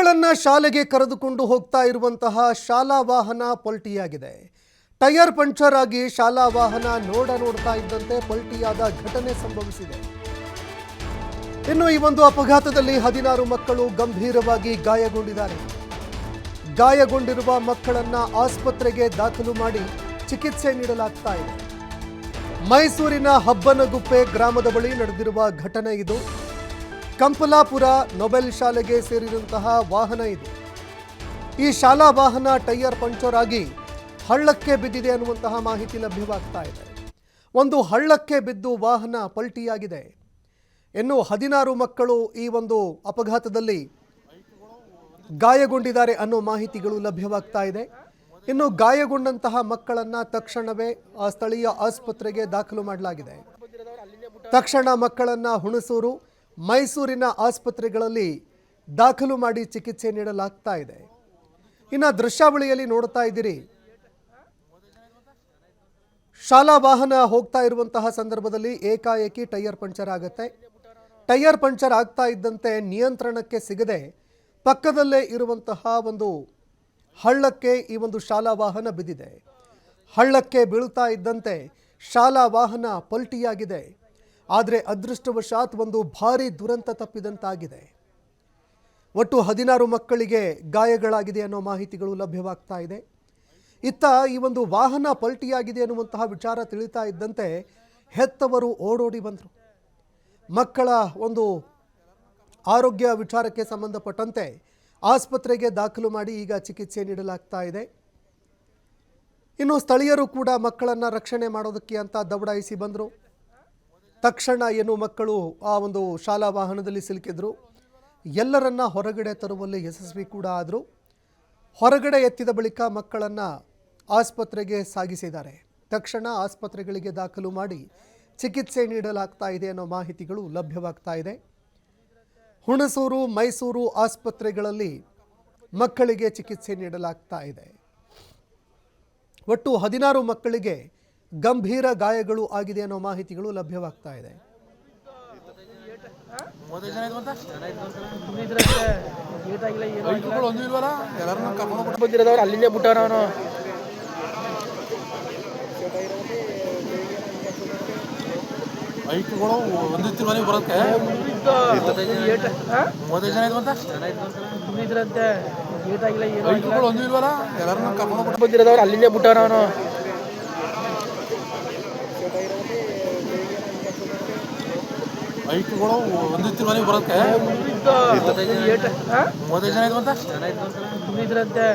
ಮಕ್ಕಳನ್ನ ಶಾಲೆಗೆ ಕರೆದುಕೊಂಡು ಹೋಗ್ತಾ ಇರುವಂತಹ ಶಾಲಾ ವಾಹನ ಪಲ್ಟಿಯಾಗಿದೆ. ಟೈರ್ ಪಂಕ್ಚರ್ ಆಗಿ ಶಾಲಾ ವಾಹನ ನೋಡ್ತಾ ಇದ್ದಂತೆ ಪಲ್ಟಿಯಾದ ಘಟನೆ ಸಂಭವಿಸಿದೆ. ಇನ್ನು ಈ ಒಂದು ಅಪಘಾತದಲ್ಲಿ 16 ಮಕ್ಕಳು ಗಂಭೀರವಾಗಿ ಗಾಯಗೊಂಡಿದ್ದಾರೆ. ಗಾಯಗೊಂಡಿರುವ ಮಕ್ಕಳನ್ನ ಆಸ್ಪತ್ರೆಗೆ ದಾಖಲು ಮಾಡಿ ಚಿಕಿತ್ಸೆ ನೀಡಲಾಗ್ತಾ ಇದೆ. ಮೈಸೂರಿನ ಹಬ್ಬನಗುಪ್ಪೆ ಗ್ರಾಮದ ಬಳಿ ನಡೆದಿರುವ ಘಟನೆ ಇದು. ಕಂಪಲಾಪುರ ನೊಬೆಲ್ ಶಾಲೆಗೆ ಸೇರಿದಂತಹ ವಾಹನ ಇದು. ಈ ಶಾಲಾ ವಾಹನ ಟೈರ್ ಪಂಕ್ಚರ್ ಆಗಿ ಹಳ್ಳಕ್ಕೆ ಬಿದ್ದಿದೆ ಅನ್ನುವಂತಹ ಮಾಹಿತಿ ಲಭ್ಯವಾಗ್ತಾ ಇದೆ. ಒಂದು ಹಳ್ಳಕ್ಕೆ ಬಿದ್ದು ವಾಹನ ಪಲ್ಟಿಯಾಗಿದೆ. ಇನ್ನು 16 ಮಕ್ಕಳು ಈ ಒಂದು ಅಪಘಾತದಲ್ಲಿ ಗಾಯಗೊಂಡಿದ್ದಾರೆ ಅನ್ನೋ ಮಾಹಿತಿಗಳು ಲಭ್ಯವಾಗ್ತಾ ಇದೆ. ಇನ್ನು ಗಾಯಗೊಂಡಂತಹ ಮಕ್ಕಳನ್ನ ತಕ್ಷಣವೇ ಸ್ಥಳೀಯ ಆಸ್ಪತ್ರೆಗೆ ದಾಖಲು ಮಾಡಲಾಗಿದೆ. ತಕ್ಷಣ ಮಕ್ಕಳನ್ನ ಹುಣಸೂರು, ಮೈಸೂರಿನ ಆಸ್ಪತ್ರೆಗಳಲ್ಲಿ ದಾಖಲು ಮಾಡಿ ಚಿಕಿತ್ಸೆ ನೀಡಲಾಗ್ತಾ ಇದೆ. ಇನ್ನು ದೃಶ್ಯಾವಳಿಯಲ್ಲಿ ನೋಡ್ತಾ ಇದ್ದೀರಿ, ಶಾಲಾ ವಾಹನ ಹೋಗ್ತಾ ಇರುವಂತಹ ಸಂದರ್ಭದಲ್ಲಿ ಏಕಾಏಕಿ ಟೈರ್ ಪಂಕ್ಚರ್ ಆಗುತ್ತೆ. ಟೈರ್ ಪಂಕ್ಚರ್ ಆಗ್ತಾ ಇದ್ದಂತೆ ನಿಯಂತ್ರಣಕ್ಕೆ ಸಿಗದೆ ಪಕ್ಕದಲ್ಲೇ ಇರುವಂತಹ ಒಂದು ಹಳ್ಳಕ್ಕೆ ಈ ಒಂದು ಶಾಲಾ ವಾಹನ ಬಿದ್ದಿದೆ. ಹಳ್ಳಕ್ಕೆ ಬೀಳ್ತಾ ಇದ್ದಂತೆ ಶಾಲಾ ವಾಹನ ಪಲ್ಟಿಯಾಗಿದೆ. ಆದರೆ ಅದೃಷ್ಟವಶಾತ್ ಒಂದು ಭಾರಿ ದುರಂತ ತಪ್ಪಿದಂತಾಗಿದೆ. ಒಟ್ಟು 16 ಮಕ್ಕಳಿಗೆ ಗಾಯಗಳಾಗಿದೆ ಅನ್ನೋ ಮಾಹಿತಿಗಳು ಲಭ್ಯವಾಗ್ತಾ ಇದೆ. ಇತ್ತ ಈ ಒಂದು ವಾಹನ ಪಲ್ಟಿಯಾಗಿದೆ ಅನ್ನುವಂತಹ ವಿಚಾರ ತಿಳಿತಾ ಇದ್ದಂತೆ ಹೆತ್ತವರು ಓಡೋಡಿ ಬಂದರು. ಮಕ್ಕಳ ಒಂದು ಆರೋಗ್ಯ ವಿಚಾರಕ್ಕೆ ಸಂಬಂಧಪಟ್ಟಂತೆ ಆಸ್ಪತ್ರೆಗೆ ದಾಖಲು ಮಾಡಿ ಈಗ ಚಿಕಿತ್ಸೆ ನೀಡಲಾಗ್ತಾ ಇದೆ. ಇನ್ನು ಸ್ಥಳೀಯರು ಕೂಡ ಮಕ್ಕಳನ್ನು ರಕ್ಷಣೆ ಮಾಡೋದಕ್ಕೆ ಅಂತ ದೌಡಾಯಿಸಿ ಬಂದರು. ತಕ್ಷಣ ಏನು ಮಕ್ಕಳು ಆ ಒಂದು ಶಾಲಾ ವಾಹನದಲ್ಲಿ ಸಿಲುಕಿದ್ರು. ಎಲ್ಲರನ್ನ ಹೊರಗಡೆ ತರುವಲ್ಲಿ ಯಶಸ್ವಿ ಕೂಡ ಆದರು. ಹೊರಗಡೆ ಎತ್ತಿದ ಬಳಿಕ ಮಕ್ಕಳನ್ನು ಆಸ್ಪತ್ರೆಗೆ ಸಾಗಿಸಿದ್ದಾರೆ. ತಕ್ಷಣ ಆಸ್ಪತ್ರೆಗಳಿಗೆ ದಾಖಲು ಮಾಡಿ ಚಿಕಿತ್ಸೆ ನೀಡಲಾಗ್ತಾ ಇದೆ ಅನ್ನೋ ಮಾಹಿತಿಗಳು ಲಭ್ಯವಾಗ್ತಾ ಇದೆ. ಹುಣಸೂರು, ಮೈಸೂರು ಆಸ್ಪತ್ರೆಗಳಲ್ಲಿ ಮಕ್ಕಳಿಗೆ ಚಿಕಿತ್ಸೆ ನೀಡಲಾಗ್ತಾ ಇದೆ. ಒಟ್ಟು 16 ಮಕ್ಕಳಿಗೆ ಗಂಭೀರ ಗಾಯಗಳು ಆಗಿದೆ ಅನ್ನೋ ಮಾಹಿತಿಗಳು ಲಭ್ಯವಾಗ್ತಾ ಇದೆ. ಬೈಕ್ಗಳು ಒಂದಿತ್ತು ಮನೆಗೆ ಬರೋಕ್ಕೆ 30 ಜನ ಇದ್ರಂತೆ. ಬೈಕ್ಗಳು ಒಂದು ಇಲ್ವಲ್ಲ, ಎಲ್ಲರನ್ನ ಕರ್ಕೊಂಡು ಬಂದಿರೋದವ್ರು ಅಲ್ಲಿಂದೇ ಬಿಟ್ಟಾರ. ಅವನು ಬೈಕ್ಗಳು ಒಂದಿತ್ತು ಮನೆಗೆ ಬರೋಕ್ಕೆ 30 ಜನ ಇದ್ರಂತೆ.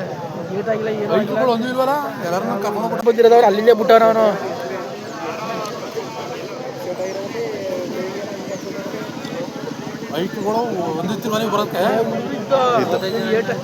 ಬೈಕ್ಗಳು ಒಂದು ಇಲ್ವಲ್ಲ, ಎಲ್ಲರನ್ನ ಕರ್ಕೊಂಡು ಬಂದಿರೋದವ್ರು ಅಲ್ಲಿಂದೇ ಬಿಟ್ಟಾರ. ಅವನು ಬೈಕ್ಗಳು ಒಂದಿತ್ತು ಮನೆಗೆ ಬರೋಕ್ಕೆ